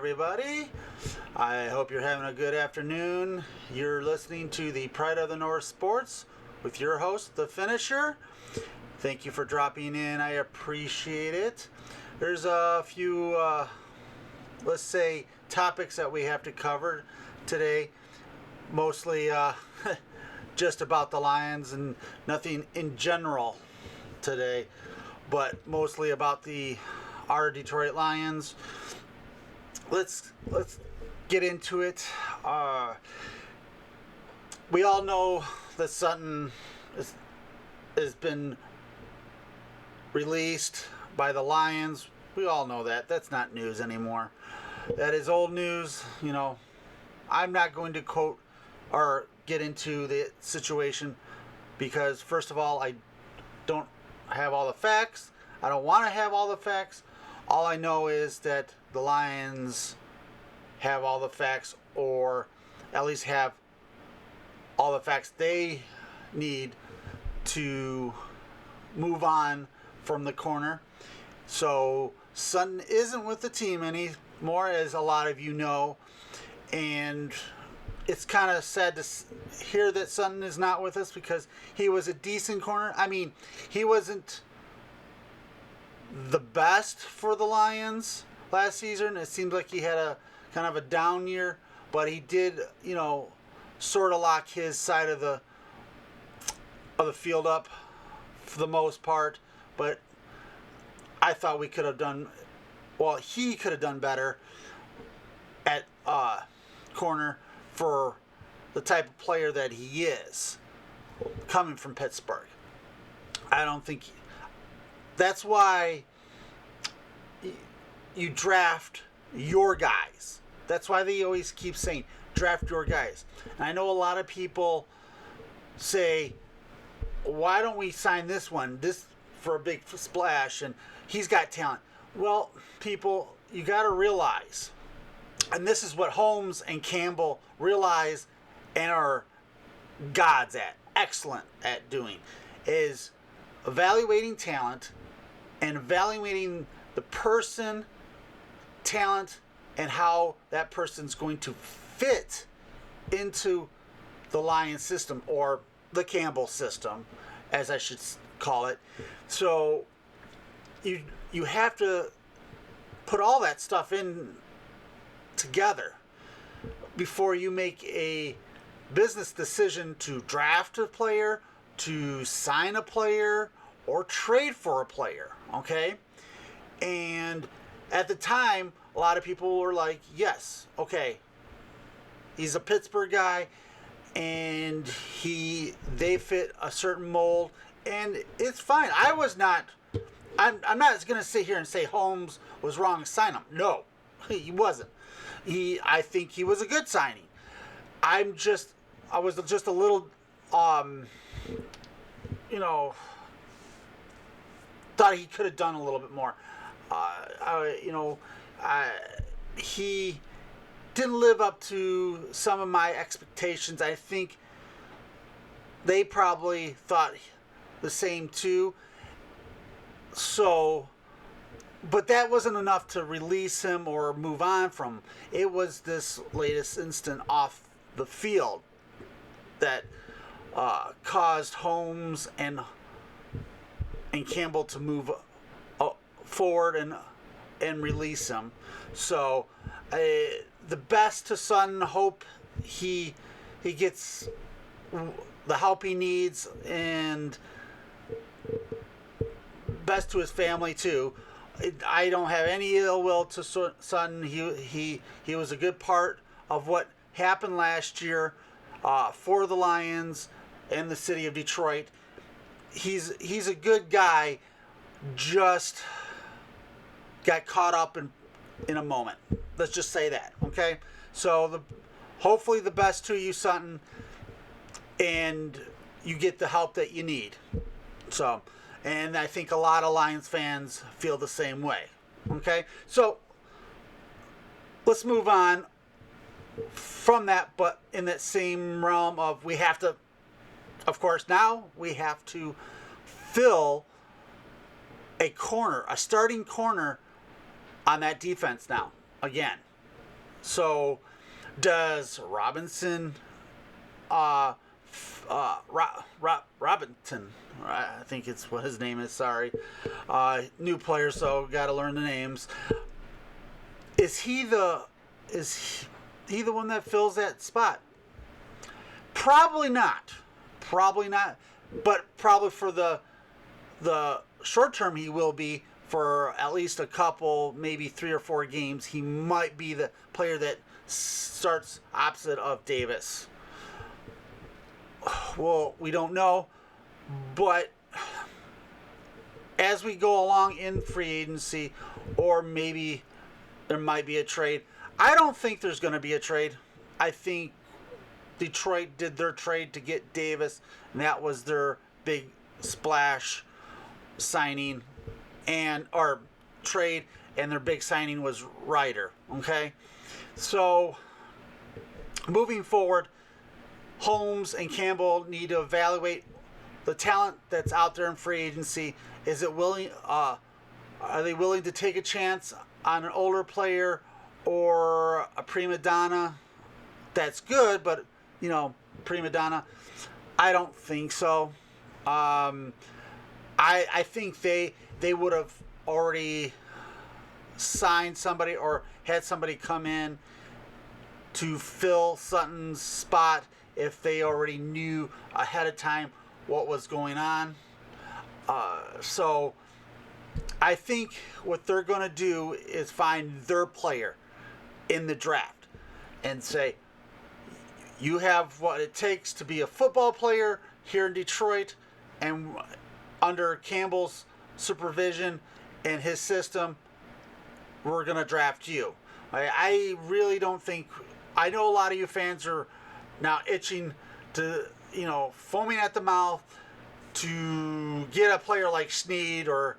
everybody. I hope you're having a good afternoon. You're listening to the Pride of the North Sports with your host, The Finisher. Thank you for dropping in. I appreciate it. There's a few, let's say, topics that we have to cover today. Mostly just about the Lions and nothing in general today, but mostly about our Detroit Lions. Let's get into it. We all know that Sutton has been released by the Lions. We all know that. That's not news anymore. That is old news. You know, I'm not going to quote or get into the situation because, first of all, I don't have all the facts. I don't want to have all the facts. All I know is that the Lions have all the facts, or at least have all the facts they need to move on from the corner. So Sutton isn't with the team anymore, as a lot of you know, and it's kind of sad to hear that Sutton is not with us because he was a decent corner. I mean, he wasn't the best for the Lions last season. It seems like he had a kind of a down year, but he did, sort of lock his side of the field up for the most part. But I thought he could have done better at corner for the type of player that he is, coming from Pittsburgh. I don't think that's why you draft your guys. That's why they always keep saying draft your guys. And I know a lot of people say, why don't we sign this for a big splash, and he's got talent. Well, people, you got to realize, and this is what Holmes and Campbell realize and are gods at, excellent at doing, is evaluating talent and evaluating the person, talent, and how that person's going to fit into the Lions system, or the Campbell system, as I should call it. So you have to put all that stuff in together before you make a business decision to draft a player, to sign a player, or trade for a player, okay? And at the time, a lot of people were like, yes, okay, he's a Pittsburgh guy, and they fit a certain mold, and it's fine. I'm not going to sit here and say Holmes was wrong to sign him. No, he wasn't. I think he was a good signing. I was just a little, thought he could have done a little bit more. He didn't live up to some of my expectations. I think they probably thought the same too. So, but that wasn't enough to release him or move on from him. It was this latest incident off the field that caused Holmes and Campbell to move forward and release him. So the best to Sutton. Hope he gets the help he needs, and best to his family too. I don't have any ill will to Sutton. He was a good part of what happened last year for the Lions and the city of Detroit. He's a good guy, just got caught up in a moment. Let's just say that, okay? So hopefully the best to you, Sutton, and you get the help that you need. So, and I think a lot of Lions fans feel the same way, okay? So let's move on from that, but in that same realm of we have to fill a starting corner on that defense now, again. So does Robinson, Robinson, I think it's what his name is. Sorry, new player, so got to learn the names. Is he the one that fills that spot? Probably not. Probably not. But probably for the short term, he will be for at least a couple, maybe 3 or 4 games. He might be the player that starts opposite of Davis. Well, we don't know, but as we go along in free agency, or maybe there might be a trade. I don't think there's going to be a trade. I think Detroit did their trade to get Davis, and that was their big splash signing or trade, and their big signing was Ryder. Okay, so moving forward, Holmes and Campbell need to evaluate the talent that's out there in free agency. Is it willing? Are they willing to take a chance on an older player or a prima donna? That's good, but prima donna. I don't think so. I think they would have already signed somebody or had somebody come in to fill Sutton's spot if they already knew ahead of time what was going on. So I think what they're going to do is find their player in the draft and say, you have what it takes to be a football player here in Detroit, and under Campbell's supervision and his system, we're going to draft you. I really don't think... I know a lot of you fans are now itching to, foaming at the mouth to get a player like Snead or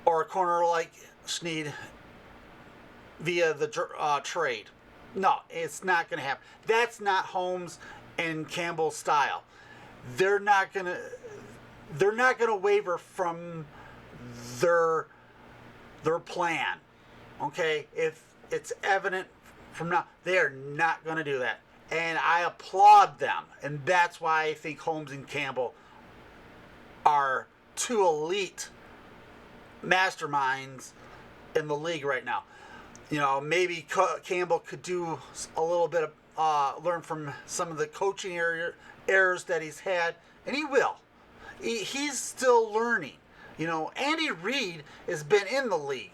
a corner like Snead via the trade. No, it's not going to happen. That's not Holmes and Campbell's style. They're not going to waver from their plan. Okay? If it's evident from now, they are not going to do that. And I applaud them. And that's why I think Holmes and Campbell are 2 elite masterminds in the league right now. Maybe Campbell could do a little bit of learn from some of the coaching errors that he's had, and he will. He's still learning. Andy Reid has been in the league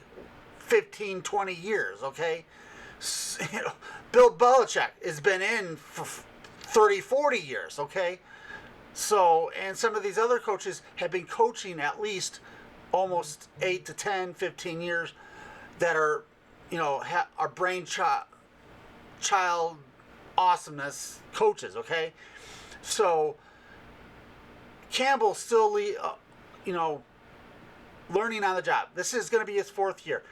15, 20 years, okay? Bill Belichick has been in for 30, 40 years, okay? So, and some of these other coaches have been coaching at least almost 8 to 10, 15 years that are, are child awesomeness coaches, okay? So, Campbell's still, learning on the job. This is going to be his 4th year.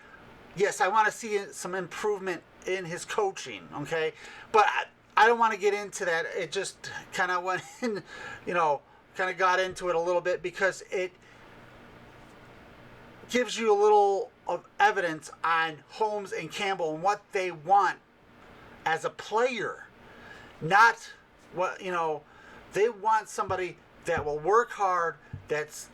Yes, I want to see some improvement in his coaching, okay? But I don't want to get into that. It just kind of went in, kind of got into it a little bit because it gives you a little of evidence on Holmes and Campbell and what they want as a player. Not what, they want somebody that will work hard, that's,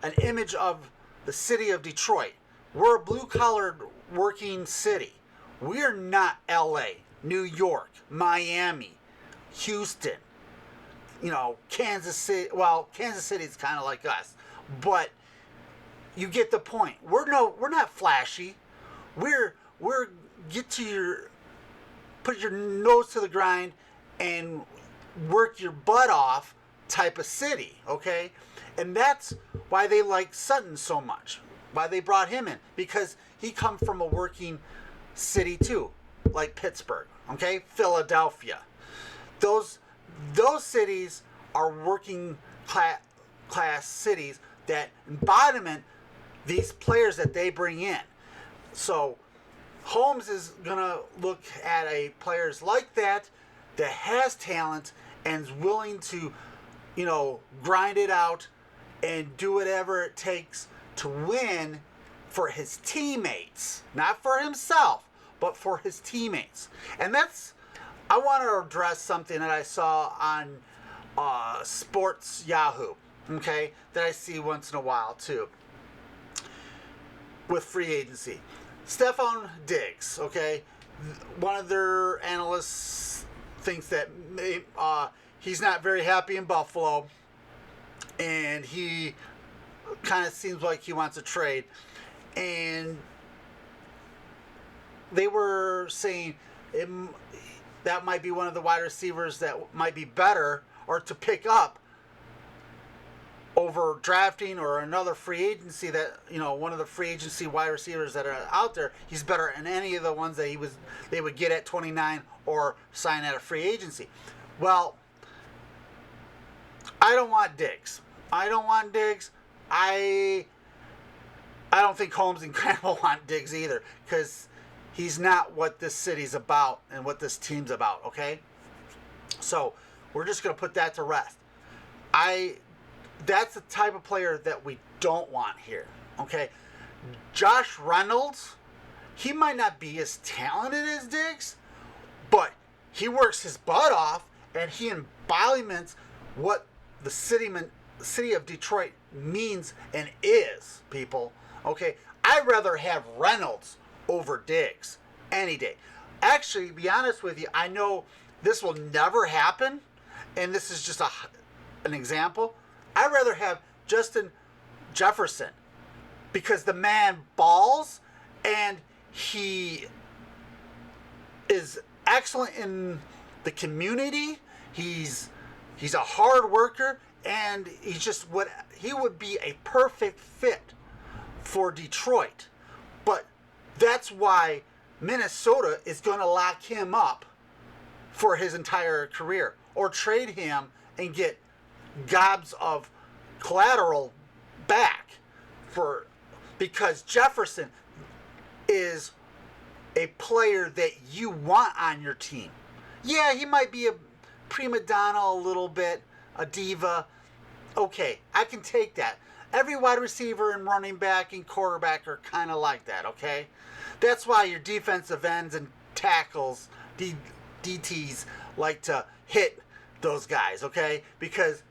an image of the city of Detroit. We're a blue-collared working city. We're not LA, New York, Miami, Houston, Kansas City. Well, Kansas City is kind of like us, but you get the point. We're not flashy. We're put your nose to the grind and work your butt off type of city, okay? And that's why they like Sutton so much. Why they brought him in, because he come from a working city too, like Pittsburgh, okay, Philadelphia. Those cities are working class cities that embodiment these players that they bring in. So Holmes is gonna look at a players like that has talent and is willing to, grind it out and do whatever it takes to win for his teammates, not for himself, but for his teammates. And I want to address something that I saw on Sports Yahoo, okay, that I see once in a while too, with free agency. Stefon Diggs, okay, one of their analysts thinks that he's not very happy in Buffalo, and he kind of seems like he wants a trade. And they were saying that might be one of the wide receivers that might be better or to pick up over drafting or another free agency that, one of the free agency wide receivers that are out there. He's better than any of the ones that they would get at 29 or sign at a free agency. Well, I don't want Diggs. I don't think Holmes and Crandall want Diggs either, because he's not what this city's about and what this team's about, okay? So we're just going to put that to rest. That's the type of player that we don't want here, okay? Josh Reynolds, he might not be as talented as Diggs, but he works his butt off, and he embodiments what the city of Detroit means and is, people. Okay, I'd rather have Reynolds over Diggs any day. Actually, to be honest with you, I know this will never happen, and this is just an example. I'd rather have Justin Jefferson, because the man balls, and he is excellent in the community. He's a hard worker, and he would be a perfect fit for Detroit. But that's why Minnesota is going to lock him up for his entire career, or trade him and get gobs of collateral back because Jefferson is a player that you want on your team. Yeah, he might be a prima donna a little bit, a diva. Okay, I can take that. Every wide receiver and running back and quarterback are kind of like that, okay? That's why your defensive ends and tackles, DTs, like to hit those guys, okay? Because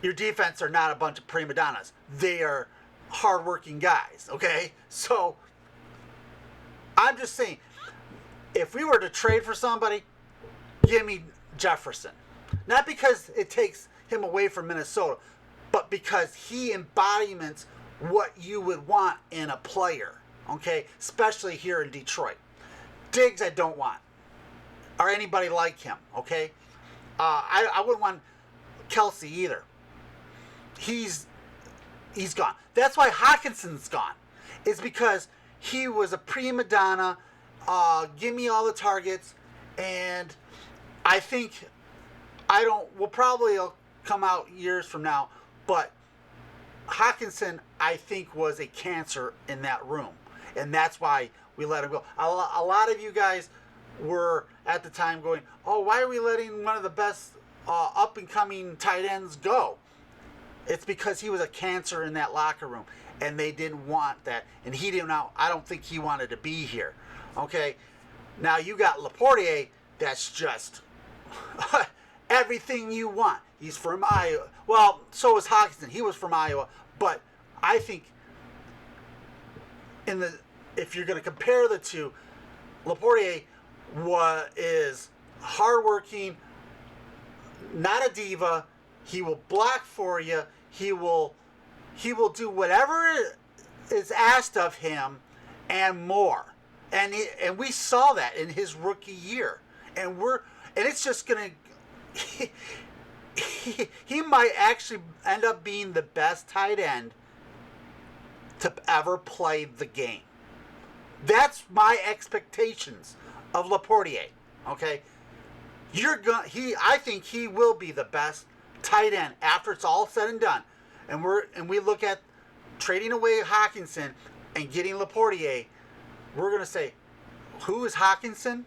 your defense are not a bunch of prima donnas. They are hardworking guys, okay? So, I'm just saying, if we were to trade for somebody, give me Jefferson. Not because it takes him away from Minnesota, but because he embodiments what you would want in a player, okay? Especially here in Detroit. Diggs I don't want, or anybody like him, okay? I wouldn't want Kelsey either. He's gone. That's why Hawkinson's gone. It's because he was a prima donna, give me all the targets, and I think we'll probably come out years from now, but Hawkinson, I think, was a cancer in that room, and that's why we let him go. A lot of you guys were at the time going, oh, why are we letting one of the best up-and-coming tight ends go? It's because he was a cancer in that locker room, and they didn't want that, and he didn't. I don't think he wanted to be here. Okay, now you got Laportier. That's just everything you want. He's from Iowa. Well, so is Hawkinson. He was from Iowa, but I think if you're going to compare the two, Laportier is hardworking, not a diva. He will block for you. He will do whatever is asked of him and more. And we saw that in his rookie year. And it's just gonna he might actually end up being the best tight end to ever play the game. That's my expectations of Laportier. Okay? I think he will be the best tight end after it's all said and done. And we look at trading away Hawkinson and getting Laportier. We're going to say, who is Hawkinson?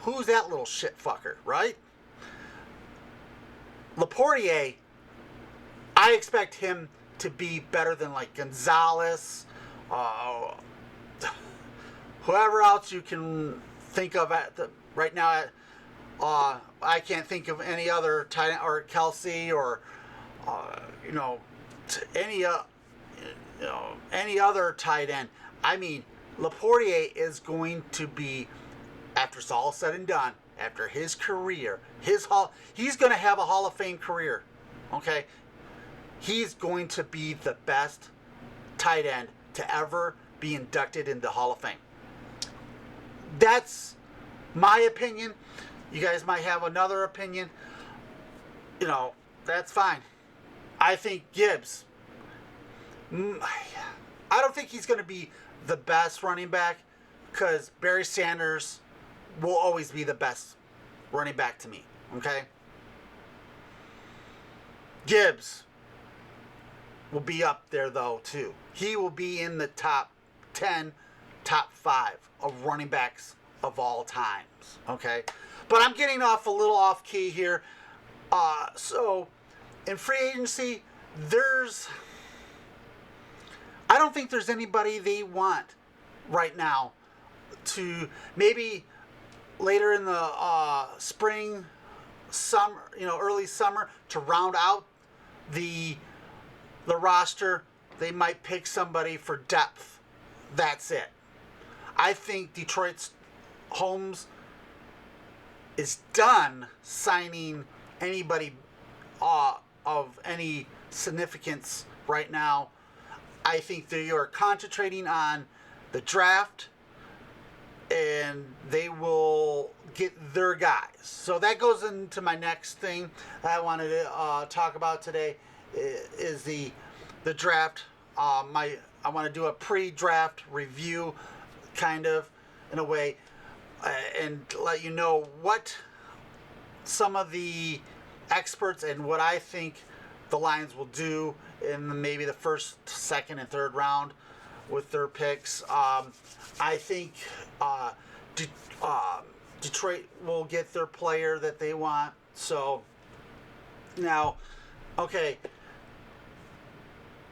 Who's that little shit fucker, right? Laportier, I expect him to be better than like Gonzalez, whoever else you can think of right now. I can't think of any other tight end, or Kelsey, or you know, any any other tight end. I mean, Laporte is going to be, after it's all said and done, after his career, he's going to have a Hall of Fame career. Okay, he's going to be the best tight end to ever be inducted into the Hall of Fame. That's my opinion. You guys might have another opinion. That's fine. I think Gibbs, I don't think he's going to be the best running back, because Barry Sanders will always be the best running back to me. Okay? Gibbs will be up there, though, too. He will be in the top 10, top 5 of running backs of all times. Okay? But I'm getting a little off key here. So, in free agency, I don't think there's anybody they want right now to, maybe later in the spring, summer, early summer, to round out the roster. They might pick somebody for depth. That's it. I think Detroit's Holmes is done signing anybody of any significance right now. I think they are concentrating on the draft, and they will get their guys. So that goes into my next thing that I wanted to talk about today, is the draft. I want to do a pre-draft review, kind of, in a way, and let you know what some of the experts and what I think the Lions will do in maybe the first, second, and third round with their picks. I think Detroit will get their player that they want. So now, okay,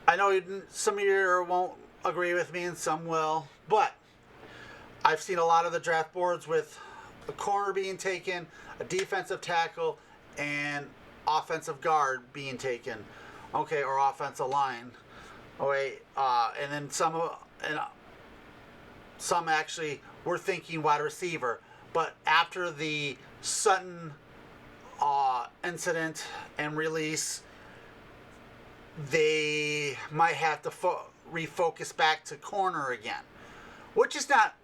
I know some of you won't agree with me and some will, but I've seen a lot of the draft boards with a corner being taken, a defensive tackle, and offensive guard being taken, okay, or offensive line, okay, and then some actually were thinking wide receiver, but after the Sutton incident and release, they might have to refocus back to corner again, which is not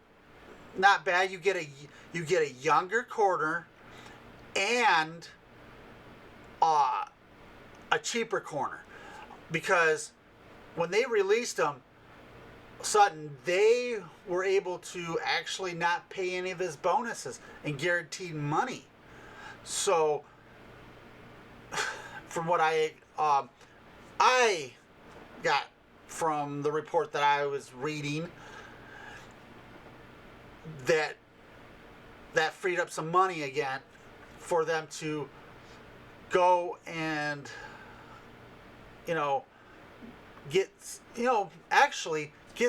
bad. You get a younger corner and a cheaper corner, because when they released him, Sutton, they were able to actually not pay any of his bonuses and guaranteed money. So, from what I got from the report that I was reading, that freed up some money again for them to go and get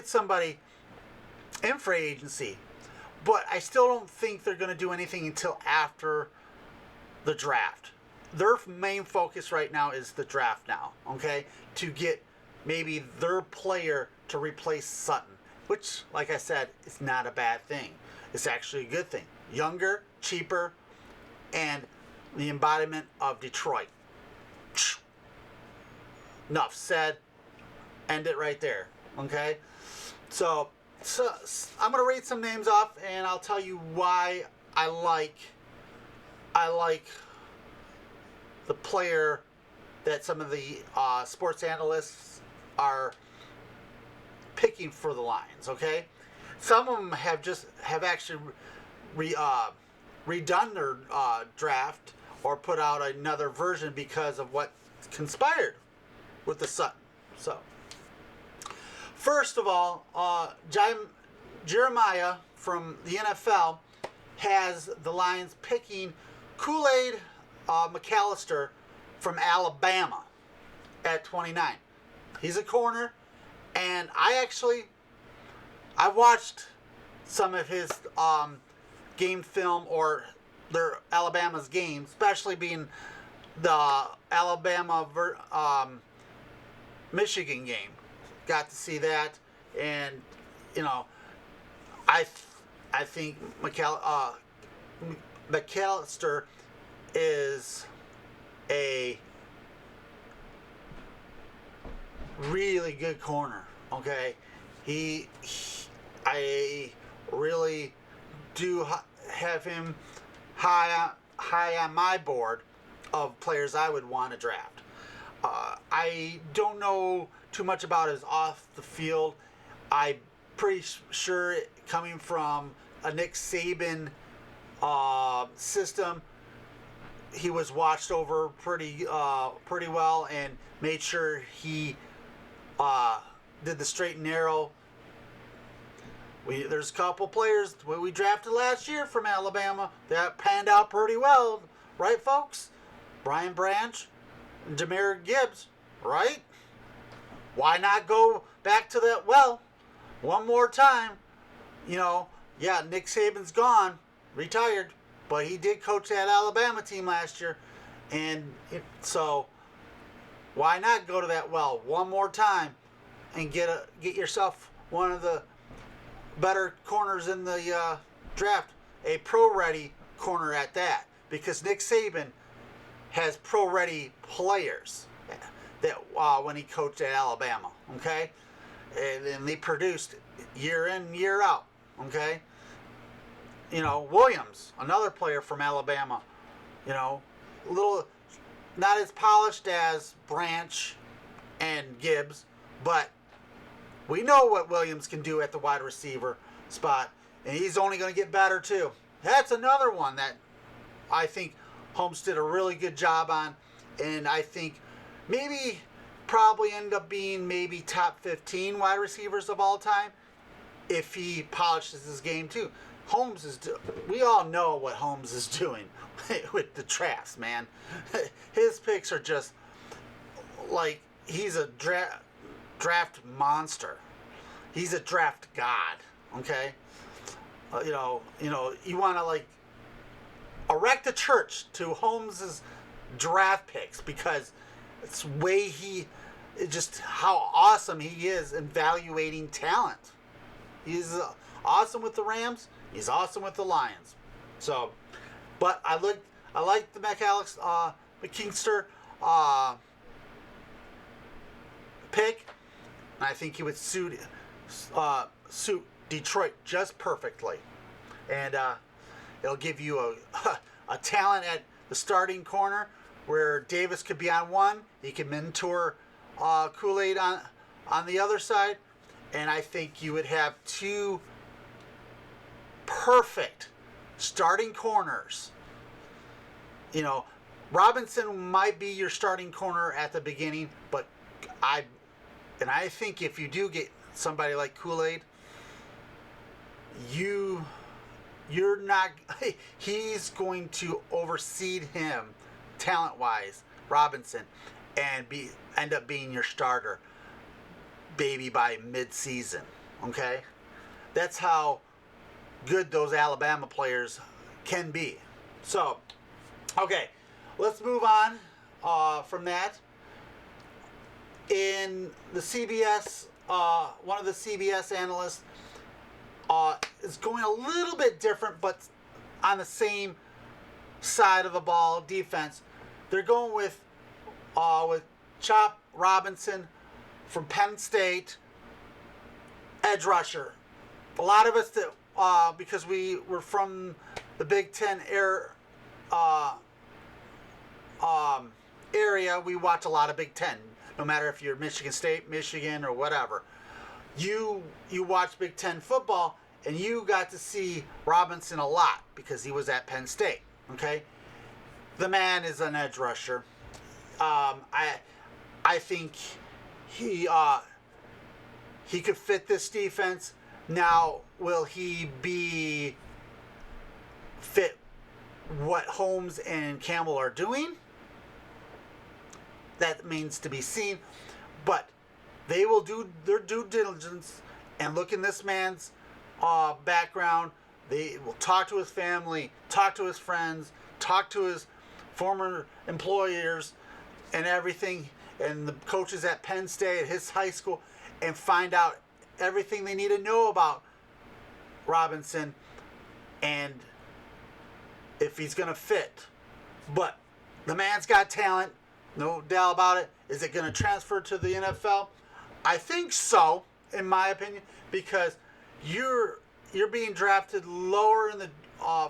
somebody in free agency. But I still don't think they're going to do anything until after the draft. Their main focus right now is the draft now, okay? To get maybe their player to replace Sutton, which, like I said, is not a bad thing. It's actually a good thing. Younger, cheaper, and the embodiment of Detroit. Enough said. End it right there, okay? So I'm going to read some names off, and I'll tell you why I like the player that some of the sports analysts are picking for the Lions, okay? Some of them have actually redone their draft or put out another version because of what conspired with the Sutton. So, first of all, Jeremiah from the NFL has the Lions picking Kool-Aid McAllister from Alabama at 29. He's a corner, and I watched some of his game film or their Alabama's game, especially being the Alabama Michigan game. Got to see that, and you know, I think McAllister is a really good corner. Okay, I really do have him high on my board of players I would want to draft. I don't know too much about his off the field. I'm pretty sure coming from a Nick Saban system, he was watched over pretty well and made sure he did the straight and narrow. There's a couple players we drafted last year from Alabama that panned out pretty well, right, folks? Brian Branch and Jahmyr Gibbs, right? Why not go back to that well one more time? You know, yeah, Nick Saban's gone, retired, but he did coach that Alabama team last year, and so why not go to that well one more time and get yourself one of the better corners in the draft, a pro-ready corner at that, because Nick Saban has pro-ready players that when he coached at Alabama, okay, and they produced year in, year out, okay. You know, Williams, another player from Alabama, you know, little not as polished as Branch and Gibbs, but we know what Williams can do at the wide receiver spot, and he's only going to get better too. That's another one that I think Holmes did a really good job on, and I think probably end up being maybe top 15 wide receivers of all time if he polishes his game too. We all know what Holmes is doing with the drafts, man. His picks are just like he's a draft monster. He's a draft god. Okay, you want to like erect a church to Holmes's draft picks because it's just how awesome he is in evaluating talent. He's awesome with the Rams. He's awesome with the Lions. So, but I like the McKinster pick. And I think he would suit Detroit just perfectly, and it'll give you a talent at the starting corner where Davis could be on one. He could mentor Kool-Aid on the other side, and I think you would have two perfect starting corners. You know, Robinson might be your starting corner at the beginning, but I think if you do get somebody like Kool-Aid, you're not. He's going to overseed him talent-wise, Robinson, and end up being your starter, baby, by mid-season. Okay, that's how good those Alabama players can be. So, okay, let's move on from that. In the CBS, one of the CBS analysts is going a little bit different, but on the same side of the ball, defense. They're going with Chop Robinson from Penn State, edge rusher. A lot of us that because we were from the Big Ten area, we watch a lot of Big Ten. No matter if you're Michigan State, Michigan, or whatever, you watch Big Ten football, and you got to see Robinson a lot because he was at Penn State. Okay, the man is an edge rusher. I think he could fit this defense. Now, will he be fit what Holmes and Campbell are doing? That means to be seen, but they will do their due diligence and look in this man's background. They will talk to his family, talk to his friends, talk to his former employers and everything, and the coaches at Penn State, at his high school, and find out everything they need to know about Robinson and if he's going to fit. But the man's got talent, no doubt about it. Is it going to transfer to the NFL? I think so, in my opinion, because you're being drafted lower in the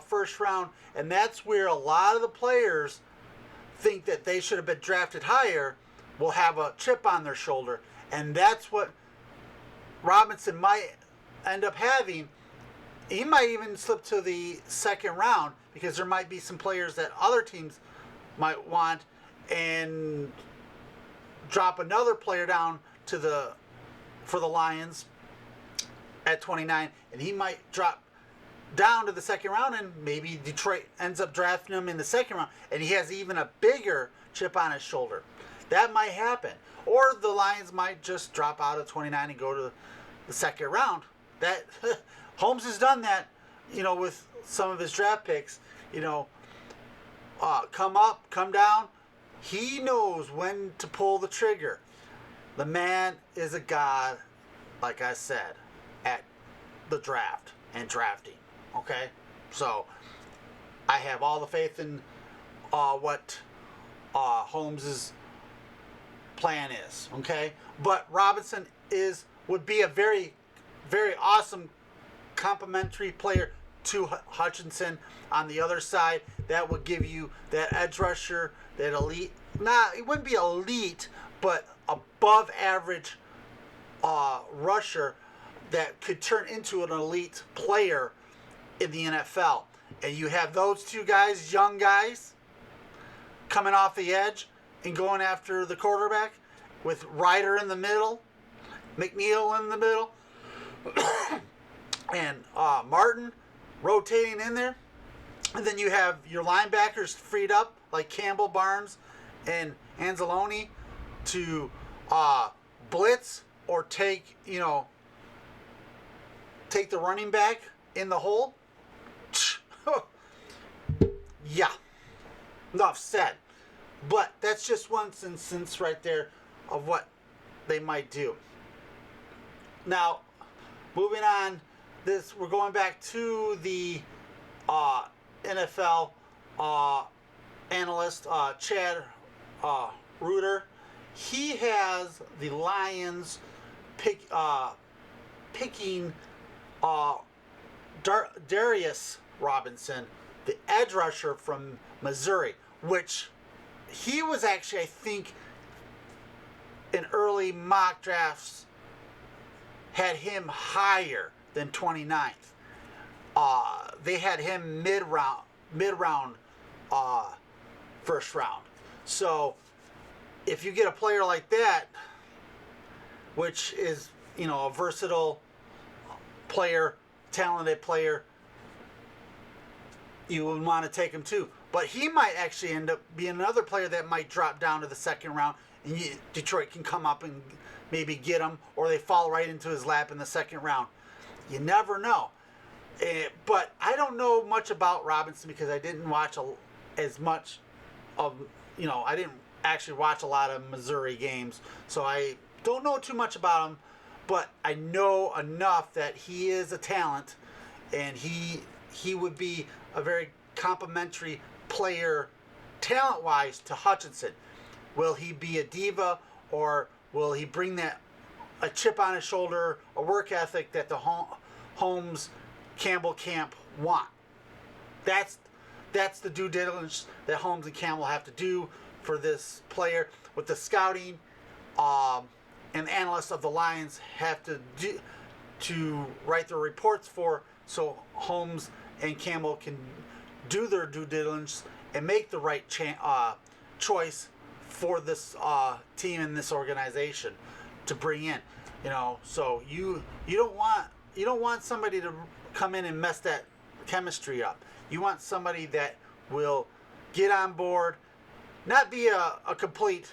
first round, and that's where a lot of the players think that they should have been drafted higher, will have a chip on their shoulder, and that's what Robinson might end up having. He might even slip to the second round because there might be some players that other teams might want and drop another player down for the Lions at 29, and he might drop down to the second round, and maybe Detroit ends up drafting him in the second round, and he has even a bigger chip on his shoulder. That might happen. Or the Lions might just drop out of 29 and go to the second round. That Holmes has done that, with some of his draft picks. Come up, come down. He knows when to pull the trigger. The man is a god, like I said, at the draft and drafting. Okay? So, I have all the faith in what Holmes's plan is. Okay? But Robinson would be a very, very awesome complementary player to Hutchinson on the other side. That would give you that edge rusher, that elite. It wouldn't be elite, but above average rusher that could turn into an elite player in the NFL. And you have those two guys, young guys, coming off the edge and going after the quarterback, with Ryder in the middle, McNeil in the middle, and Martin rotating in there. And then you have your linebackers freed up, like Campbell, Barnes, and Anzalone, to blitz or take the running back in the hole. Yeah, enough said. But that's just one instance right there of what they might do. Now, moving on, we're going back to the NFL analyst, Chad Reuter. He has the Lions picking Darius Robinson, the edge rusher from Missouri, which he was actually, I think, in early mock drafts, had him higher than 29th. They had him mid-round, first round. So if you get a player like that, which is, a versatile player, talented player, you would want to take him too. But he might actually end up being another player that might drop down to the second round, and Detroit can come up and maybe get him, or they fall right into his lap in the second round. You never know. But I don't know much about Robinson because I didn't watch as much of, I didn't actually watch a lot of Missouri games, so I don't know too much about him. But I know enough that he is a talent, and he would be a very complimentary player, talent-wise, to Hutchinson. Will he be a diva, or will he bring a chip on his shoulder, a work ethic that the Holmes Campbell camp want? That's the due diligence that Holmes and Campbell have to do for this player. With the scouting and analysts of the Lions have to do to write their reports for, so Holmes and Campbell can do their due diligence and make the right choice for this team and this organization to bring in. So you don't want somebody to come in and mess that chemistry up. You want somebody that will get on board, not be a complete,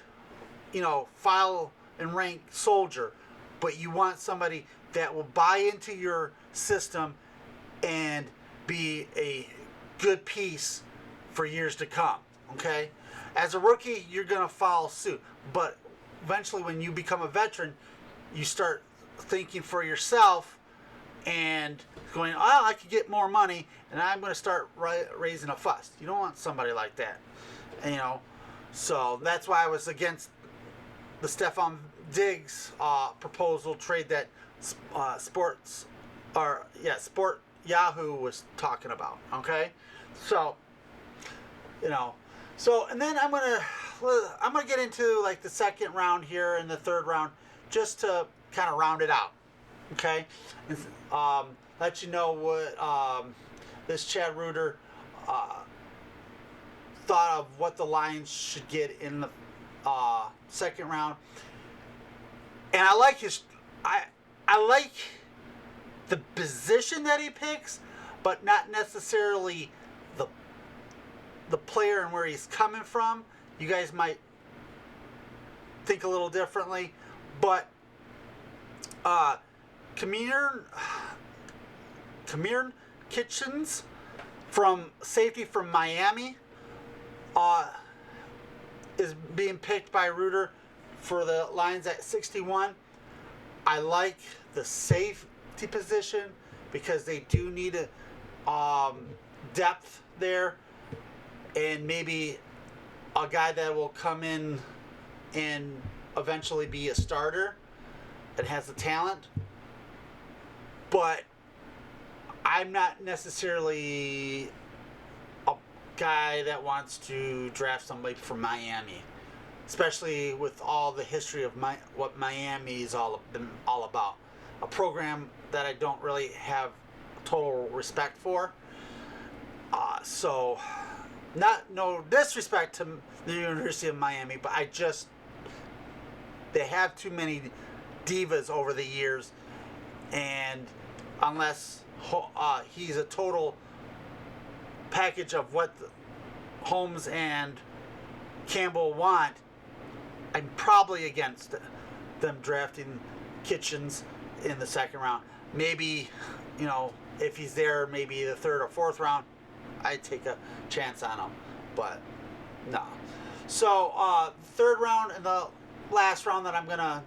file and rank soldier, but you want somebody that will buy into your system and be a good piece for years to come. Okay? As a rookie, you're going to follow suit. But eventually, when you become a veteran, you start thinking for yourself and going, oh, I could get more money, and I'm going to start raising a fuss. You don't want somebody like that. And, so that's why I was against the Stefon Diggs proposal trade that Sport Yahoo was talking about. Okay, so and then I'm gonna get into like the second round here and the third round just to kind of round it out. Okay, and, let you know what this Chad Reuter thought of what the Lions should get in the second round. And I like I like the position that he picks, but not necessarily the player and where he's coming from. You guys might think a little differently, but Kamir Kitchens from safety from Miami is being picked by Reuter for the Lions at 61. I like the safety position because they do need a depth there, and maybe a guy that will come in and eventually be a starter and has the talent. But I'm not necessarily a guy that wants to draft somebody from Miami, especially with all the history of what Miami's been all about. A program that I don't really have total respect for. So, no disrespect to the University of Miami, but they have too many divas over the years, and unless he's a total package of what Holmes and Campbell want, I'm probably against them drafting Kitchens in the second round. Maybe, if he's there, maybe the third or fourth round, I'd take a chance on him. But no. So, third round and the last round that I'm going to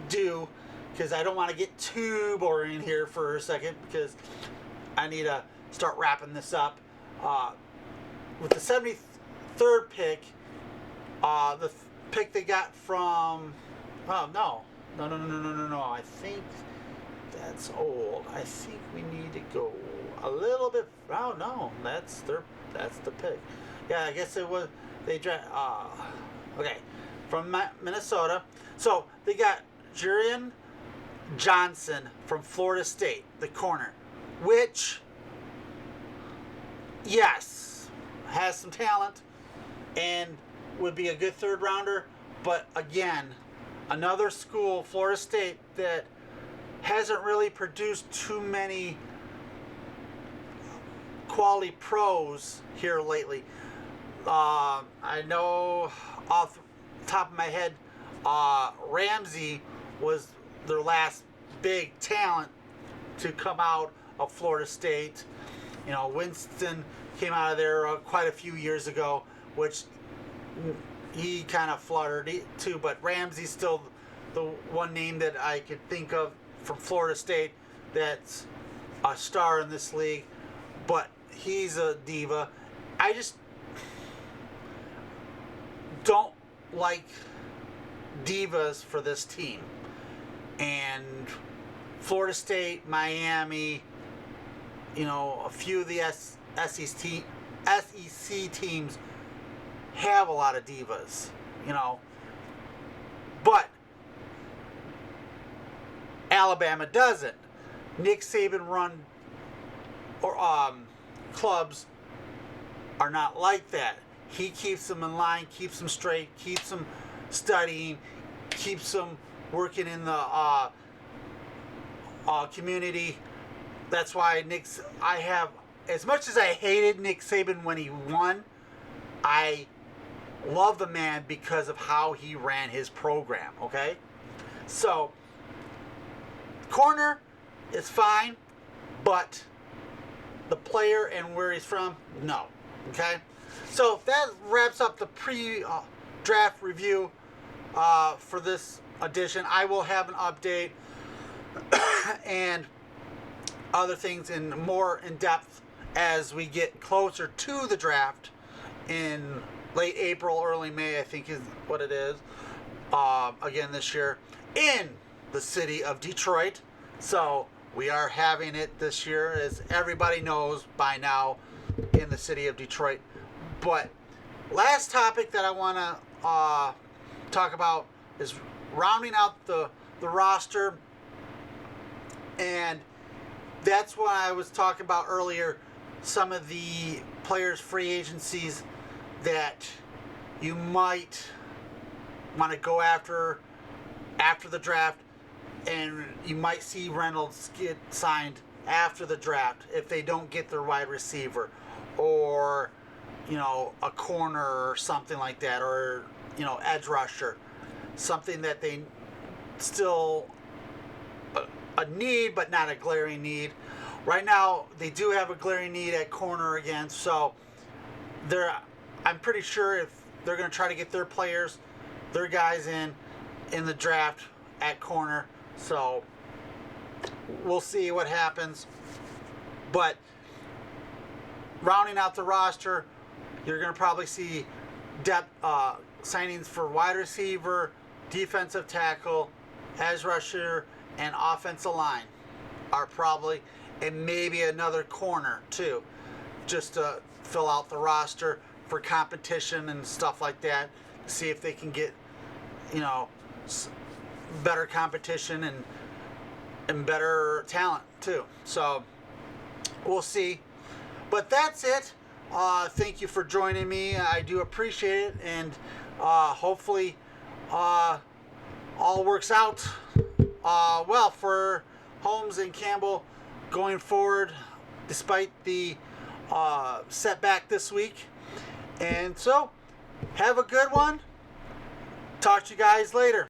do, because I don't want to get too boring here for a second, because I need to start wrapping this up. With the 73rd pick, the pick they got from... Oh, no. No. I think that's old. I think we need to go a little bit... Oh, no. That's the pick. Yeah, I guess it was... They draft... okay. From Minnesota. So, they got Jurian Johnson from Florida State, the corner, which, yes, has some talent and would be a good third rounder, but again, another school, Florida State, that hasn't really produced too many quality pros here lately. I know off the top of my head, Ramsey was their last big talent to come out of Florida State. Winston came out of there quite a few years ago, which he kind of fluttered too, but Ramsey's still the one name that I could think of from Florida State that's a star in this league, but he's a diva. I just don't like divas for this team. And Florida State, Miami, a few of the SEC teams have a lot of divas, but Alabama doesn't. Nick Saban run clubs are not like that. He keeps them in line, keeps them straight, keeps them studying, keeps them working in the community. That's why I have, as much as I hated Nick Saban when he won, I love the man because of how he ran his program, okay? So, Corner is fine, but the player and where he's from, no. Okay? So that wraps up the pre-draft review for this edition. I will have an update and other things more in depth as we get closer to the draft in late April, early May, I think is what it is. Again this year in the city of Detroit. So we are having it this year, as everybody knows by now, in the city of Detroit. But last topic that I want to talk about is rounding out the roster. And that's what I was talking about earlier. Some of the players' free agencies that you might want to go after the draft, and you might see Reynolds get signed after the draft if they don't get their wide receiver, or a corner or something like that, or edge rusher, something that they still a need but not a glaring need. Right now they do have a glaring need at corner again, so I'm pretty sure if they're going to try to get their guys in the draft at corner. So we'll see what happens. But rounding out the roster, you're going to probably see depth signings for wide receiver, defensive tackle, edge rusher, and offensive line are probably, and maybe another corner too, just to fill out the roster for competition and stuff like that. See if they can get better competition and better talent too. So we'll see. But that's it. Thank you for joining me. I do appreciate it, and hopefully all works out well for Holmes and Campbell going forward, despite the setback this week. And so have a good one. Talk to you guys later.